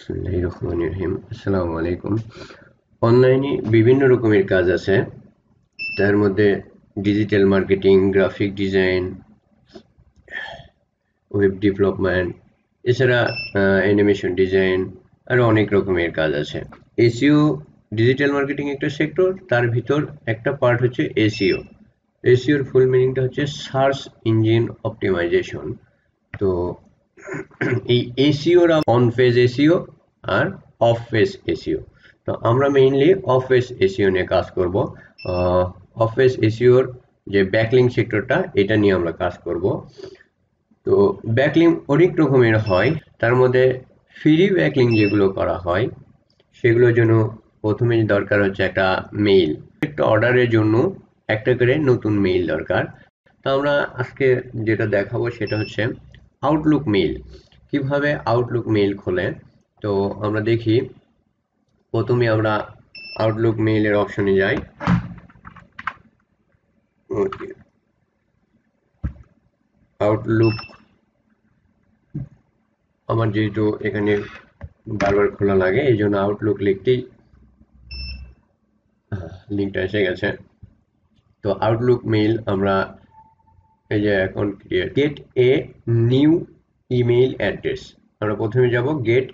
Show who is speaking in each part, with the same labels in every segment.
Speaker 1: বিসমিল্লাহির রহমানির রহিম। আসসালামু আলাইকুম। অনলাইনে বিভিন্ন রকমের কাজ আছে। তার মধ্যে digital marketing, graphic design, web development, এছাড়া অ্যানিমেশন ডিজাইন, আরো অনেক রকমের কাজ আছে। এসইও ডিজিটাল মার্কেটিং একটা সেক্টর, তার ভিতর একটা পার্ট হচ্ছে এসইও। এসইওর ফুল মিনিংটা হচ্ছে সার্চ ইঞ্জিন অপটিমাইজেশন। তো এই এসইওর অন পেজ এসইও আর অফ পেজ এসইও। তো আমরা মেইনলি অফ পেজ এসইও নিয়ে কাজ করব। অফ পেজ এসইওর যে ব্যাকলিং সেক্টরটা, এটা নিয়ে আমরা কাজ করব। তো ব্যাকলিং অনেক রকমের হয়। তার মধ্যে ফ্রি ব্যাকলিং যেগুলো করা হয় সেগুলোর জন্য প্রথমেই দরকার হচ্ছে একটা মেইল। একটা অর্ডারের জন্য একটা করে নতুন মেইল দরকার। তো আমরা আজকে যেটা দেখাবো সেটা হচ্ছে আউটলুক মেইল। কিভাবে আউটলুক মেইল খোলে। তো আমরা দেখি, প্রথমে আমরা আউটলুক মেইলের অপশনে যাই। আউটলুক আমার যেহেতু এখানে বারবার খোলা লাগে, এই জন্য আউটলুক লিখতেই লিঙ্কটা এসে গেছে। তো আউটলুক মেইল আমরা এই যে এখন gate a new email address, আমরা প্রথমে যাব gate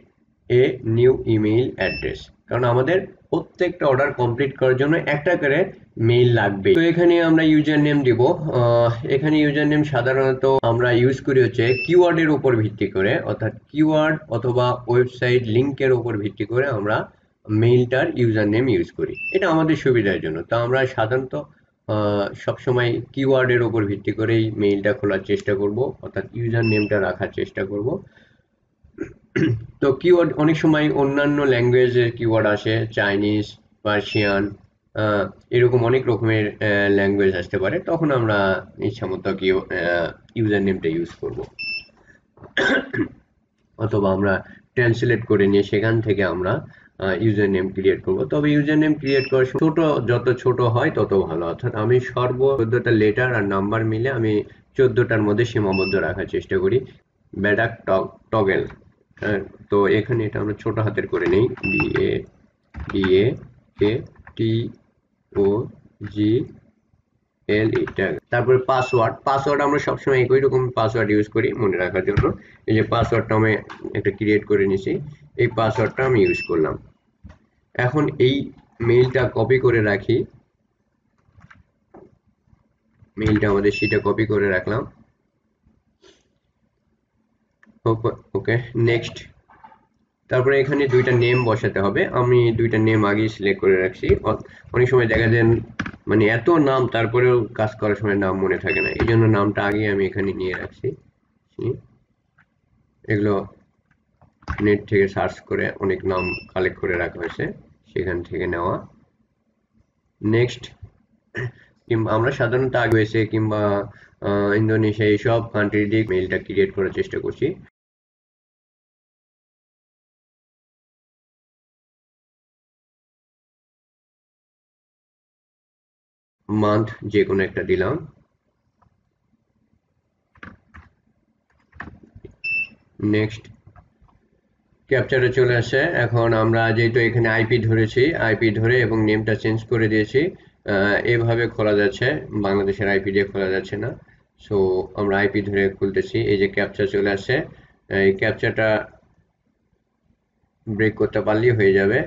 Speaker 1: a new email address, কারণ আমাদের প্রত্যেকটা অর্ডার কমপ্লিট করার জন্য একটা করে মেইল লাগবে। তো এখানে আমরা ইউজার নেম দিব। এখানে ইউজার নেম সাধারণত আমরা ইউজ করি হচ্ছে কিওয়ার্ডের উপর ভিত্তি করে, অর্থাৎ কিওয়ার্ড অথবা ওয়েবসাইট লিঙ্কের উপর ভিত্তি করে আমরা মেইলটার ইউজার নেম ইউজ করি, এটা আমাদের সুবিধার জন্য। তো আমরা সাধারণত সবসময় কিওয়ার্ডের উপর ভিত্তি করেই মেইলটা খোলার চেষ্টা করব, অর্থাৎ ইউজার নেমটা রাখার চেষ্টা করব। তো কিওয়ার্ড অনেক সময় অন্যান্য ল্যাঙ্গুয়েজের কিওয়ার্ড আসে, চাইনিজ, পার্সিয়ান, এরকম অনেক রকমের ল্যাঙ্গুয়েজ আসতে পারে, তখন আমরা ইচ্ছামতো ইউজার নেমটা ইউজ করব। অথবা আমরা ট্রান্সলেট করে নিয়ে সেখান থেকে আমরা ইউজার নেম ক্রিয়েট করব। তবে ইউজার নেম ক্রিয়েট করার ছোট, যত ছোট হয় তত ভালো। অর্থাৎ আমি 14টা লেটার আর নাম্বার মিলে আমি 14টার মধ্যে সীমাবদ্ধ রাখার চেষ্টা করি। ব্যাডাক টগেল, তো এখানে এটা আমরা ছোট হাতের করে নেই, BADAKTOG এটা। তারপরে পাসওয়ার্ড, পাসওয়ার্ড আমরা সবসময় একই রকম পাসওয়ার্ড ইউজ করি মনে রাখার জন্য। এই যে পাসওয়ার্ডটা আমি একটা ক্রিয়েট করে নিছি, এই পাসওয়ার্ডটা আমি ইউজ করলাম। এখন এই মেইলটা কপি করে রাখি, মেইলটা আমাদের শিটে কপি করে রাখলাম। ওকে, নেক্সট। তারপরে এখানে দুইটা নেম বসাতে হবে, আমি দুইটা নেম আগেই সিলেক্ট করে রাখছি। অনেক সময় দেখা যায় মানে এত নাম, তারপরেও কাজ করার সময় নাম মনে থাকে না, এই জন্য নামটা আগে আমি এখানে নিয়ে রাখছি। এগুলো নেট থেকে সার্চ করে অনেক নাম কালেক্ট করে রাখা হয়েছে, সেখান থেকে নেওয়া। নেক্সট, কিংবা আমরা সাধারণত ইউএসএ কিংবা ইন্দোনেশিয়া এইসব কান্ট্রি দিয়ে মেইলটা ক্রিয়েট করার চেষ্টা করছি। মান্থ যে কোনো একটা দিলাম। নেক্সট, ক্যাপচারে চলে আসে। এখন আমরা যেহেতু এখানে আইপি ধরেছি, আইপি ধরে এবং নেমটা চেঞ্জ করে দিয়েছি, এভাবে খোলা যাচ্ছে, বাংলাদেশের আইপি দিয়ে খোলা যাচ্ছে না। সো আমরা আইপি ধরে খুলতেছি, এই যে ক্যাপচা চলে আসে, এই ক্যাপচাটা ব্রেক করতে পারলেই হয়ে যাবে।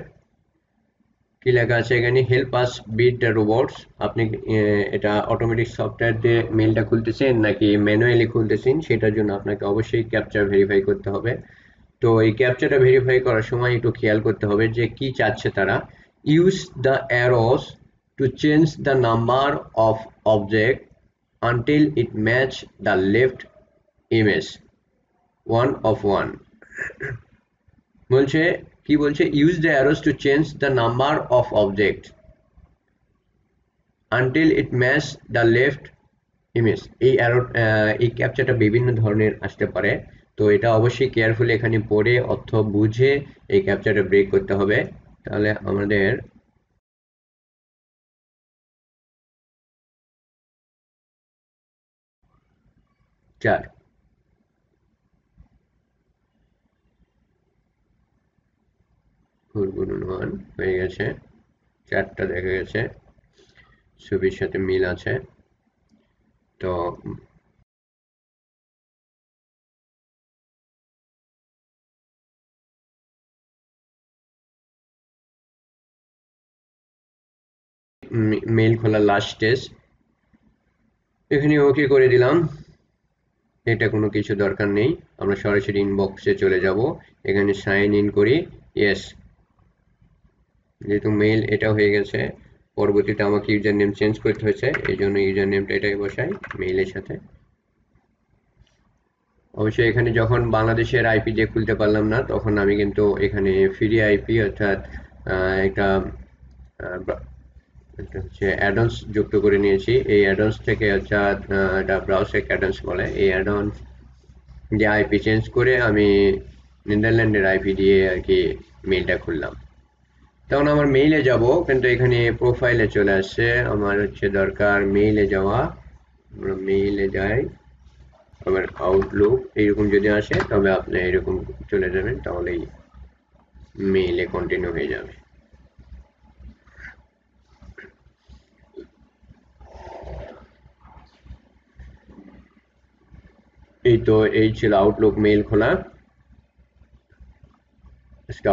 Speaker 1: কি লেখা আছে এখানে, help us beat the robots. আপনি এটা অটোমেটিক সফটওয়্যার দিয়ে মেলটা খুলতেছেন নাকি ম্যানুয়ালি খুলতেছেন, সেটার জন্য আপনাকে অবশ্যই ক্যাপচা ভেরিফাই করতে হবে। তো এই ক্যাপচাটা ভেরিফাই করার সময় একটু খেয়াল করতে হবে যে কি চাচ্ছে তারা। Use the arrows to change the number of object until it match the left image one of one. বলছে, কি বলছে, use the arrows to change the number of object until it match the left image. এই arrow, এই ক্যাপচাটা বিভিন্ন ধরনের আসতে পারে, তো এটা অবশ্যই কেয়ারফুলি এখানে পড়ে অর্থ বুঝে এই ক্যাপচাটা ব্রেক করতে হবে। তাহলে আমাদের চার, গুনগুন 1 হয়ে গেছে, 4টা দেখা গেছে, ছবির সাথে মিল আছে। তো মেইল খোলা লাস্ট স্টেজ, এখানে ওকে করে দিলাম। এটা কোনো কিছু দরকার নেই, আমরা সরাসরি ইনবক্সে চলে যাব, এখানে সাইন ইন করি, ইয়েস। যেহেতু মেইল এটা হয়ে গেছে, পরবর্তীতে আমাকে ইউজার নেম চেঞ্জ করতে হয়েছে, এই জন্য ইউজার নেমটা এটাই বসাই মেইলের সাথে। অবশ্যই এখানে যখন বাংলাদেশের আইপি দিয়ে খুলতে পারলাম না, তখন আমি কিন্তু এখানে ফ্রি আইপি অর্থাৎ একটা এটা হচ্ছে অ্যাডন্স যুক্ত করে নিয়েছি। এই অ্যাডন্স থেকে অর্থাৎ এটা ব্রাউজার অ্যাডন্স বলে, এই অ্যাডন্স যে আইপি চেঞ্জ করে আমি নেদারল্যান্ডের আইপি দিয়ে আর কি মেইলটা খুললাম। তখন আমার মেইলে যাব, কিন্তু এখানে প্রোফাইলে চলে আসছে, আমার হচ্ছে দরকার মেইলে যাওয়া। আমরা মেইলে যাই, আবার আউটলুক এইরকম যদি আসে তবে আপনি এরকম চলে যাবেন, তাহলেই মেইলে কন্টিনিউ হয়ে যাবে। এই তো এই ছিল আউটলুক মেইল খোলা,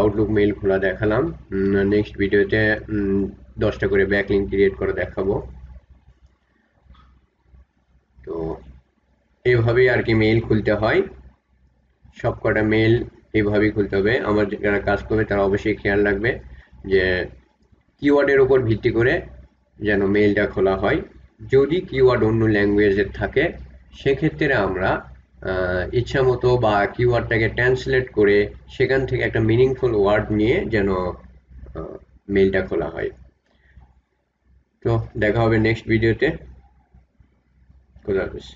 Speaker 1: আউটলুক মেইল খোলা দেখালাম। নেক্সট ভিডিওতে 10টা করে ব্যাকলিঙ্ক ক্রিয়েট করে দেখাবো। তো এইভাবেই আর কি মেইল খুলতে হয়, সবকটা মেইল এইভাবেই খুলতে হবে। আমার যারা কাজ করবে তারা অবশ্যই খেয়াল রাখবে যে কিওয়ার্ডের উপর ভিত্তি করে যেন মেইলটা খোলা হয়। যদি কিওয়ার্ড অন্য ল্যাঙ্গুয়েজের থাকে, সেক্ষেত্রে আমরা ইচ্ছা মতো বা কিওয়ার্ডটাকে ট্রান্সলেট করে সেখান থেকে একটা মিনিংফুল ওয়ার্ড নিয়ে যেন মেইলটা খোলা হয়। তো দেখা হবে নেক্সট ভিডিওতে। খোদা হাফেজ।